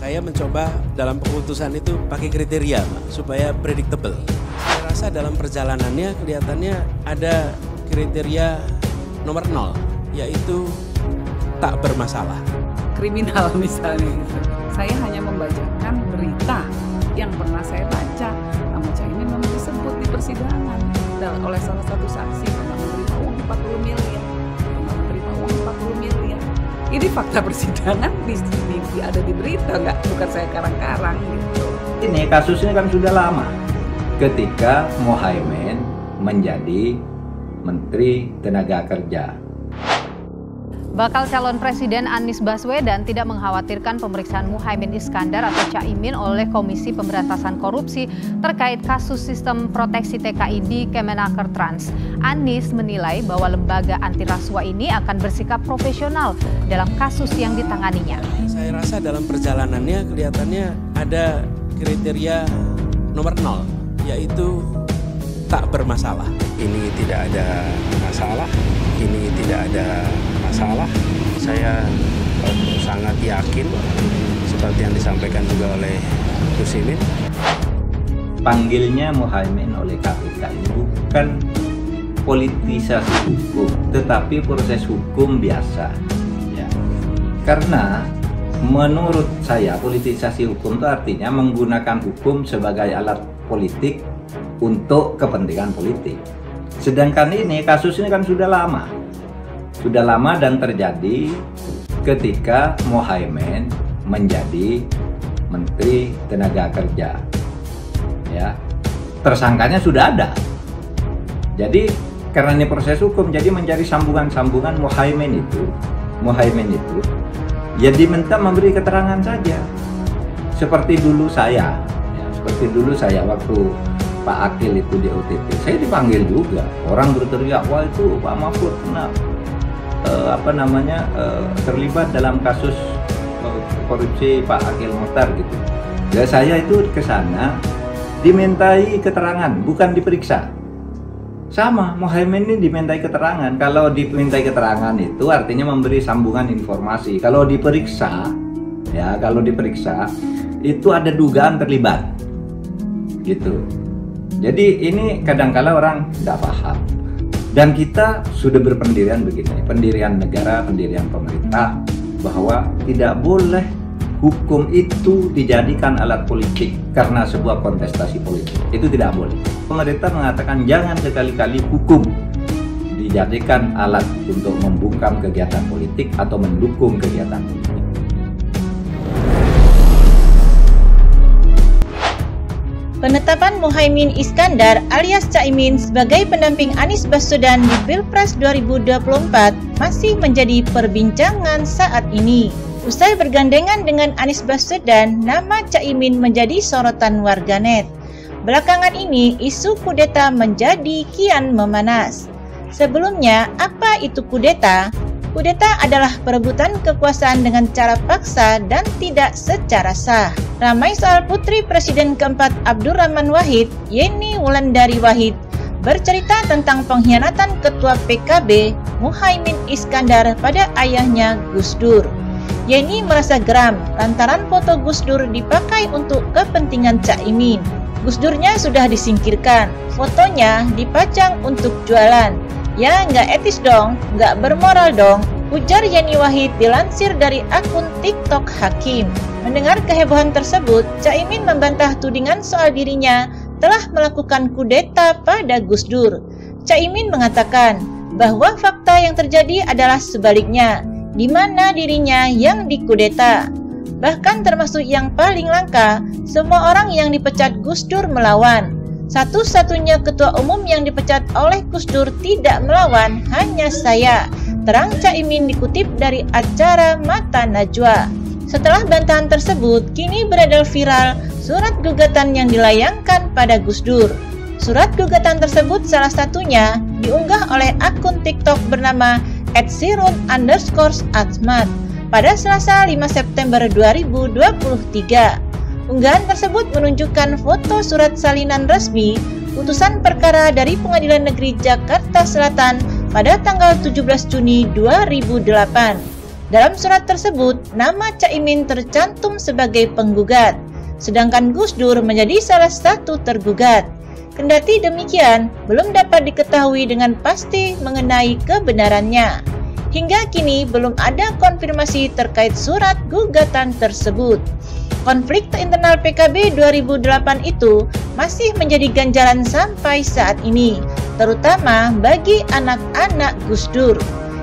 Saya mencoba dalam keputusan itu pakai kriteria, Pak, supaya predictable. Saya rasa dalam perjalanannya kelihatannya ada kriteria nomor 0, yaitu tak bermasalah. Kriminal misalnya gitu. Saya hanya membacakan berita yang pernah saya baca. Nama Caimin memang disebut di persidangan oleh salah satu saksi pernah menerima uang 40 miliar. Ini fakta persidangan ada di berita, bukan saya karang-karang gitu. Ini kasusnya kan sudah lama. Ketika Muhaimin menjadi Menteri Tenaga Kerja. Bakal calon Presiden Anies Baswedan tidak mengkhawatirkan pemeriksaan Muhaimin Iskandar atau Caimin oleh Komisi Pemberantasan Korupsi terkait kasus sistem proteksi TKI di Kemenaker Trans. Anies menilai bahwa lembaga anti rasuah ini akan bersikap profesional dalam kasus yang ditanganinya. Saya rasa dalam perjalanannya kelihatannya ada kriteria nomor 0, yaitu tak bermasalah. Ini tidak ada masalah, ini tidak ada masalah. Saya sangat yakin seperti yang disampaikan juga oleh Gus Imin. Panggilnya Muhaimin oleh KPK ini bukan politisasi hukum, tetapi proses hukum biasa. Ya. Karena menurut saya politisasi hukum itu artinya menggunakan hukum sebagai alat politik untuk kepentingan politik. Sedangkan ini kasus ini kan sudah lama dan terjadi ketika Muhaimin menjadi Menteri Tenaga Kerja. Ya, tersangkanya sudah ada. Jadi karena ini proses hukum, jadi mencari sambungan-sambungan Muhaimin itu ya diminta memberi keterangan saja. Seperti dulu saya waktu Pak Akil itu di OTT, saya dipanggil juga. Orang berteriak, wah itu Pak Mahfud kena terlibat dalam kasus korupsi Pak Akil Muhtar gitu. Ya saya itu ke sana dimintai keterangan, bukan diperiksa. Sama, Muhaimin ini dimintai keterangan. Kalau dimintai keterangan itu artinya memberi sambungan informasi. Kalau diperiksa itu ada dugaan terlibat. Gitu. Jadi ini kadang-kala orang tidak paham. Dan kita sudah berpendirian begini, pendirian negara, pendirian pemerintah, bahwa tidak boleh hukum itu dijadikan alat politik karena sebuah kontestasi politik. Itu tidak boleh. Pemerintah mengatakan jangan sekali-kali hukum dijadikan alat untuk membungkam kegiatan politik atau mendukung kegiatan politik. Penetapan Muhaimin Iskandar alias Caimin sebagai pendamping Anies Baswedan di Pilpres 2024 masih menjadi perbincangan saat ini. Usai bergandengan dengan Anies Baswedan, nama Caimin menjadi sorotan warganet. Belakangan ini, isu kudeta menjadi kian memanas. Sebelumnya, apa itu kudeta? Kudeta adalah perebutan kekuasaan dengan cara paksa dan tidak secara sah. Ramai soal putri Presiden keempat Abdurrahman Wahid, Yeni Wulandari Wahid, bercerita tentang pengkhianatan Ketua PKB Muhaimin Iskandar pada ayahnya Gus Dur. Yeni merasa geram lantaran foto Gus Dur dipakai untuk kepentingan Caimin. Gus Durnya sudah disingkirkan, fotonya dipajang untuk jualan. Ya nggak etis dong, nggak bermoral dong, ujar Yeni Wahid dilansir dari akun TikTok Hakim. Mendengar kehebohan tersebut, Caimin membantah tudingan soal dirinya telah melakukan kudeta pada Gus Dur. Caimin mengatakan bahwa fakta yang terjadi adalah sebaliknya, di mana dirinya yang dikudeta. Bahkan termasuk yang paling langka, semua orang yang dipecat Gus Dur melawan. Satu-satunya ketua umum yang dipecat oleh Gus Dur tidak melawan hanya saya, terang Caimin dikutip dari acara Mata Najwa. Setelah bantahan tersebut, kini beredar viral surat gugatan yang dilayangkan pada Gus Dur. Surat gugatan tersebut salah satunya diunggah oleh akun TikTok bernama @sirun_atmat pada Selasa 5 September 2023. Unggahan tersebut menunjukkan foto surat salinan resmi putusan perkara dari Pengadilan Negeri Jakarta Selatan pada tanggal 17 Juni 2008. Dalam surat tersebut, nama Caimin tercantum sebagai penggugat, sedangkan Gus Dur menjadi salah satu tergugat. Kendati demikian, belum dapat diketahui dengan pasti mengenai kebenarannya. Hingga kini belum ada konfirmasi terkait surat gugatan tersebut. Konflik internal PKB 2008 itu masih menjadi ganjalan sampai saat ini, terutama bagi anak-anak Gus Dur.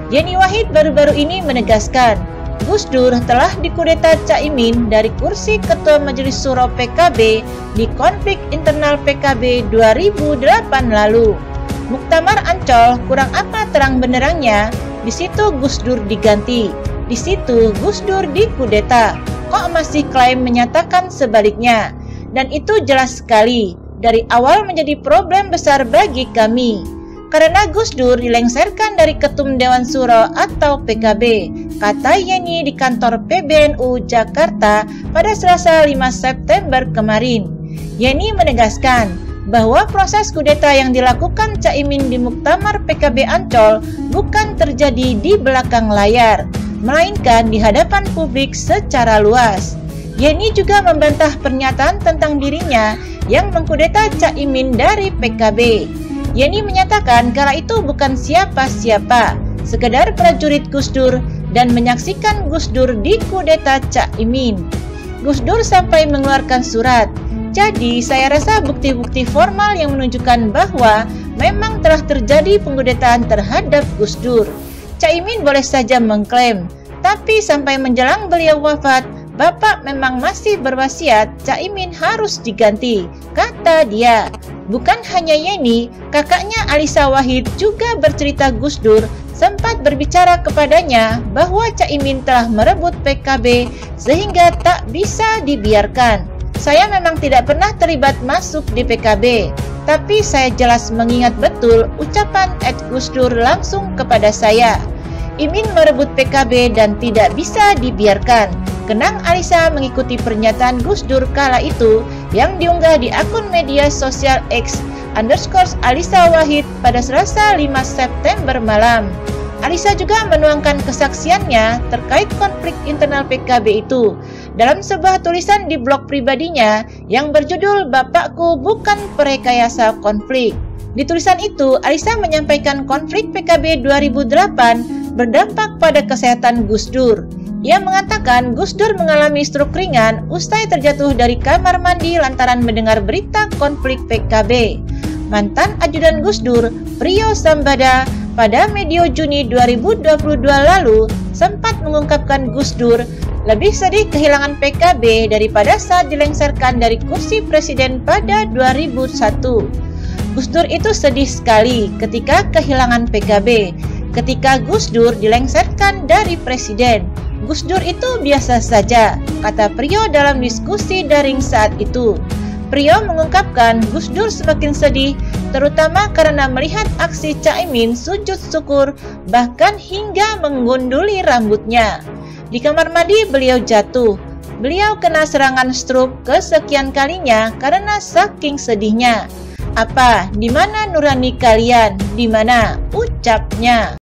Yeni Wahid baru-baru ini menegaskan, Gus Dur telah dikudeta Caimin dari kursi Ketua Majelis Syuro PKB di konflik internal PKB 2008 lalu. Muktamar Ancol kurang apa terang benderangnya, di situ Gus Dur diganti, di situ Gus Dur dikudeta. Kok masih klaim menyatakan sebaliknya? Dan itu jelas sekali, dari awal menjadi problem besar bagi kami. Karena Gus Dur dilengsarkan dari Ketum Dewan Syuro atau PKB, kata Yeni di kantor PBNU Jakarta pada Selasa 5 September kemarin. Yeni menegaskan bahwa proses kudeta yang dilakukan Caimin di Muktamar PKB Ancol bukan terjadi di belakang layar, melainkan di hadapan publik secara luas. Yeni juga membantah pernyataan tentang dirinya yang mengkudeta Caimin dari PKB. Yeni menyatakan kala itu bukan siapa-siapa, sekedar prajurit Gus Dur dan menyaksikan Gus Dur dikudeta Caimin. Gus Dur sampai mengeluarkan surat. Jadi saya rasa bukti-bukti formal yang menunjukkan bahwa memang telah terjadi pengkudetaan terhadap Gus Dur. Caimin boleh saja mengklaim, tapi sampai menjelang beliau wafat, Bapak memang masih berwasiat Caimin harus diganti, kata dia. Bukan hanya Yeni, kakaknya Alisa Wahid juga bercerita Gus Dur sempat berbicara kepadanya bahwa Caimin telah merebut PKB sehingga tak bisa dibiarkan. Saya memang tidak pernah terlibat masuk di PKB, tapi saya jelas mengingat betul ucapan Gus Dur langsung kepada saya. Imin merebut PKB dan tidak bisa dibiarkan. Kenang Alisa mengikuti pernyataan Gus Dur kala itu yang diunggah di akun media sosial X _Alisa Wahid pada Selasa 5 September malam. Alisa juga menuangkan kesaksiannya terkait konflik internal PKB itu dalam sebuah tulisan di blog pribadinya yang berjudul Bapakku Bukan Perekayasa Konflik. Di tulisan itu, Alisa menyampaikan konflik PKB 2008 berdampak pada kesehatan Gus Dur. Ia mengatakan Gus Dur mengalami stroke ringan usai terjatuh dari kamar mandi lantaran mendengar berita konflik PKB. Mantan ajudan Gus Dur, Priyo Sambada, pada medio Juni 2022 lalu sempat mengungkapkan Gus Dur lebih sedih kehilangan PKB daripada saat dilengsarkan dari kursi presiden pada 2001. Gus Dur itu sedih sekali ketika kehilangan PKB. Ketika Gus Dur dilengsarkan dari presiden, Gus Dur itu biasa saja, kata Priyo dalam diskusi daring saat itu. Priyo mengungkapkan Gus Dur semakin sedih, terutama karena melihat aksi Caimin sujud syukur, bahkan hingga menggunduli rambutnya. Di kamar mandi beliau jatuh. Beliau kena serangan stroke kesekian kalinya karena saking sedihnya. Apa? Di mana nurani kalian? Di mana? Ucapnya.